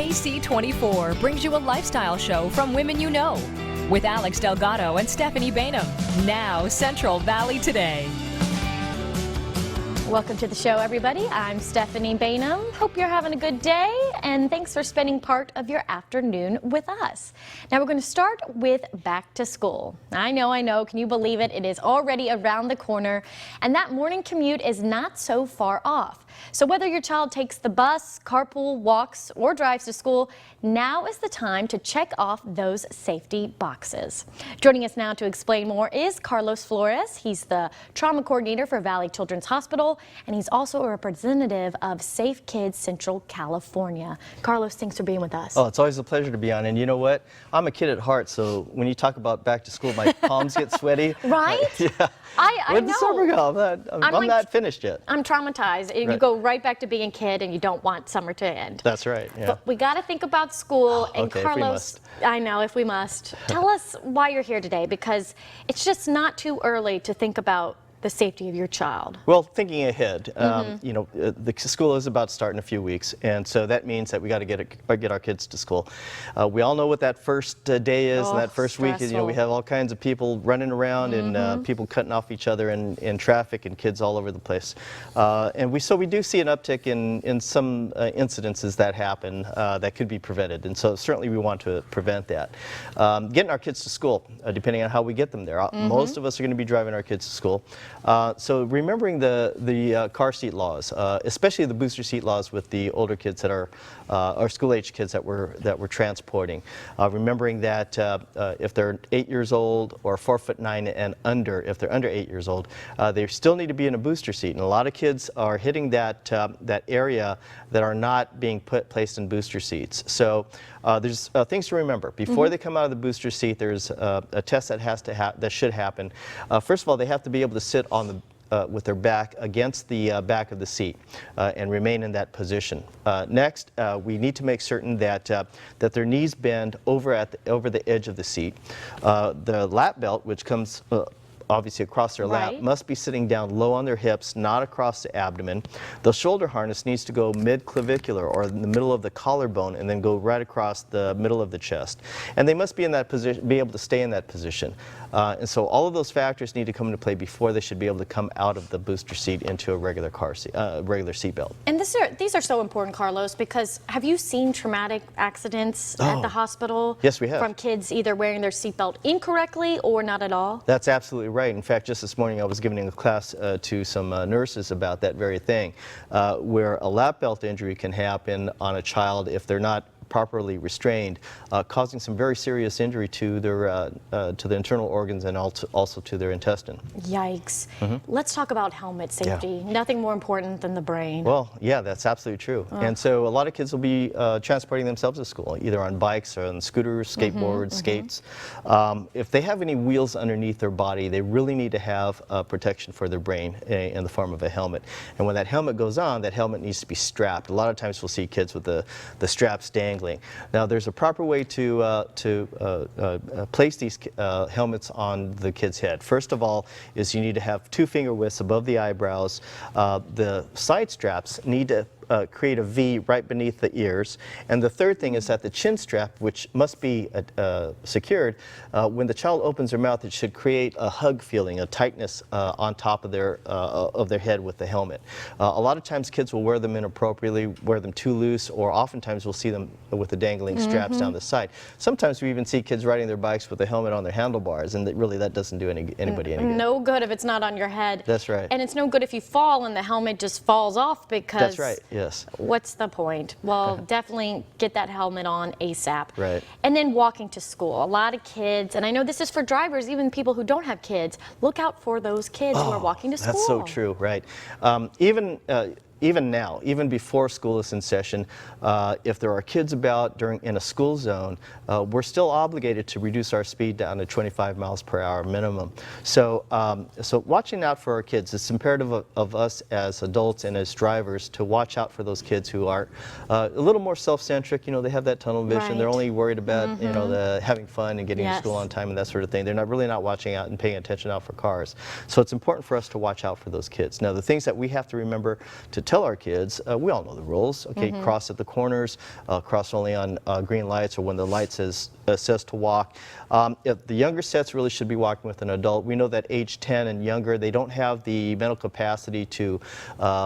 KSEE 24 brings you a lifestyle show from women you know with Alex Delgado and Stephanie Bainham. Now, Central Valley Today. Welcome to the show, everybody. I'm Stephanie Bainham. Hope you're having a good day, and thanks for spending part of your afternoon with us. Now we're going to start with back to school. I know. Can you believe it? It is already around the corner, and that morning commute is not so far off. So whether your child takes the bus, carpool, walks, or drives to school, now is the time to check off those safety boxes. Joining us now to explain more is Carlos Flores. He's the trauma coordinator for Valley Children's Hospital, and he's also a representative of Safe Kids Central California. Carlos, thanks for being with us. Oh, it's always a pleasure to be on. And you know what? I'm a kid at heart, so when you talk about back to school, my palms get sweaty. Right? Yeah. I Where'd know. the summer go? I'm not finished yet. I'm traumatized. You Right. go right back to being a kid, and you don't want summer to end. That's right. Yeah. But we got to think about school. And Okay, Carlos, if we must. I know, if we must. Tell us why you're here today, because it's just not too early to think about the safety of your child. Well, thinking ahead, the school is about to start in a few weeks, and so that means that we got to get our kids to school. We all know what that first day is, and that first week is, we have all kinds of people running around and people cutting off each other in traffic and kids all over the place. And we do see an uptick in some incidences that happen that could be prevented, and so certainly we want to prevent that. Getting our kids to school, depending on how we get them there. Most of us are going to be driving our kids to school. So remembering the car seat laws, especially the booster seat laws with the older kids that are our school-age kids that we're transporting. Remembering that if they're 8 years old or 4'9" and under, if they're under 8 years old, they still need to be in a booster seat. And a lot of kids are hitting that area that are not being placed in booster seats. So there's things to remember. Before they come out of the booster seat, there's a test that should happen. First of all, they have to be able to sit on with their back against the back of the seat and remain in that position. Next, we need to make certain that their knees bend over the edge of the seat. The lap belt, which comes obviously across their lap, must be sitting down low on their hips, not across the abdomen. The shoulder harness needs to go mid-clavicular or in the middle of the collarbone and then go right across the middle of the chest. And they must be in that position, be able to stay in that position. And so all of those factors need to come into play before they should be able to come out of the booster seat into a regular car seat, regular seat belt. And these are so important, Carlos, because have you seen traumatic accidents at the hospital? Yes, we have. From kids either wearing their seatbelt incorrectly or not at all? That's absolutely right. In fact, just this morning I was giving a class to some nurses about that very thing, where a lap belt injury can happen on a child if they're not properly restrained, causing some very serious injury to the internal organs and also to their intestine. Yikes. Let's talk about helmet safety. Nothing more important than the brain. Well, yeah, that's absolutely true. And so a lot of kids will be transporting themselves to school, either on bikes or on scooters, skateboards, skates. If they have any wheels underneath their body, they really need to have protection for their brain in the form of a helmet. And when that helmet goes on, that helmet needs to be strapped. A lot of times we'll see kids with the straps dangling. Now, there's a proper way to place these helmets on the kid's head. First of all, is you need to have 2 finger widths above the eyebrows. The side straps need to create a V right beneath the ears. And the third thing is that the chin strap, which must be secured, when the child opens their mouth, it should create a hug feeling, a tightness on top of their head with the helmet. A lot of times kids will wear them inappropriately, wear them too loose, or oftentimes we'll see them with the dangling straps down the side. Sometimes we even see kids riding their bikes with a helmet on their handlebars, and that doesn't do anybody any good. No good if it's not on your head. That's right. And it's no good if you fall and the helmet just falls off, because that's right. Yes. What's the point? Well, definitely get that helmet on ASAP. Right. And then walking to school. A lot of kids, and I know this is for drivers, even people who don't have kids, look out for those kids who are walking to school. That's so true, right. Even now, even before school is in session, if there are kids about in a school zone, we're still obligated to reduce our speed down to 25 miles per hour minimum. So, watching out for our kids, it's imperative of us as adults and as drivers to watch out for those kids who are a little more self-centric. They have that tunnel vision. They're only worried about having fun and getting to school on time and that sort of thing. They're really not watching out and paying attention out for cars. So it's important for us to watch out for those kids. Now, the things that we have to remember to tell our kids, we all know the rules, okay, cross at the corners, cross only on green lights or when the light says to walk. If the younger sets really should be walking with an adult. We know that age 10 and younger, they don't have the mental capacity to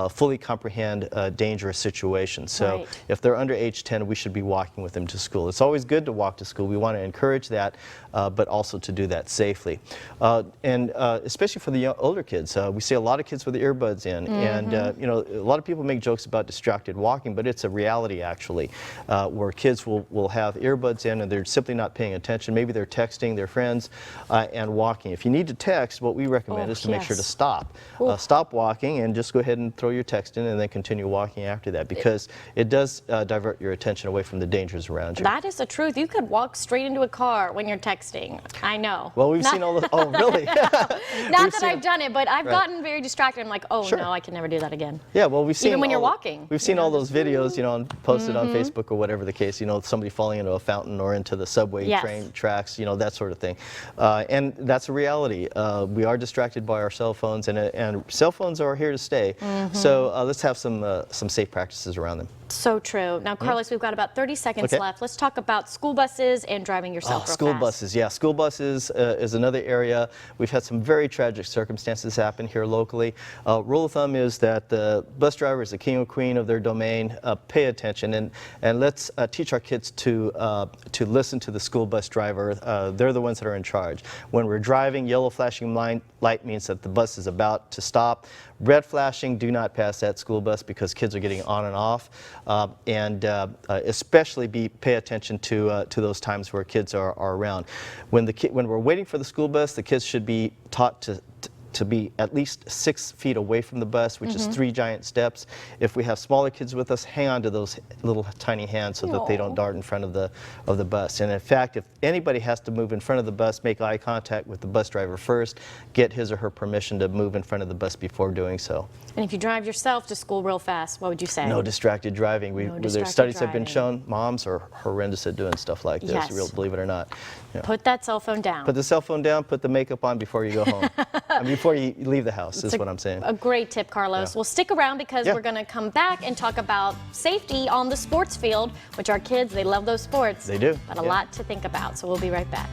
fully comprehend dangerous situations. So if they're under age 10, we should be walking with them to school. It's always good to walk to school. We want to encourage that, but also to do that safely. And especially for the older kids, we see a lot of kids with earbuds in, and you know, a lot of people make jokes about distracted walking, but it's a reality actually, where kids will have earbuds in and they're simply not paying attention. Maybe they're texting their friends and walking. If you need to text, what we recommend is to make sure to stop. Stop walking and just go ahead and throw your text in and then continue walking after that, because it does divert your attention away from the dangers around you. That is the truth. You could walk straight into a car when you're texting. I know. Well, we've seen all the, oh really? Not that I've done it, but I've gotten very distracted. I'm like, oh no, I can never do that again. Yeah, well, we've seen even when you're walking. We've seen all those videos, you know, posted on Facebook or whatever the case, you know, somebody falling into a fountain or into the subway train tracks, you know, that sort of thing. And that's a reality. We are distracted by our cell phones, and cell phones are here to stay. So let's have some safe practices around them. So true. Now, Carlos, we've got about 30 seconds left. Let's talk about school buses and driving yourself real school fast. buses, yeah. School buses is another area. We've had some very tragic circumstances happen here locally. Rule of thumb is that the bus driver is the king or queen of their domain. Pay attention, and let's teach our kids to listen to the school bus driver. They're the ones that are in charge. When we're driving, yellow flashing light means that the bus is about to stop. Red flashing, do not pass that school bus, because kids are getting on and off. Especially pay attention to those times where kids are around. When we're waiting for the school bus, the kids should be taught to be at least 6 feet away from the bus, which is 3 giant steps. If we have smaller kids with us, hang on to those little tiny hands so that they don't dart in front of the bus. And in fact, if anybody has to move in front of the bus, make eye contact with the bus driver first, get his or her permission to move in front of the bus before doing so. And if you drive yourself to school real fast, what would you say? No distracted driving. Studies have been shown moms are horrendous at doing stuff like this, believe it or not. Yeah. Put that cell phone down. Put the cell phone down, put the makeup on before you go home. And before you leave the house, is what I'm saying. A great tip, Carlos. Well, stick around, because we're going to come back and talk about safety on the sports field, which our kids, they love those sports. They do. But a lot to think about, so we'll be right back.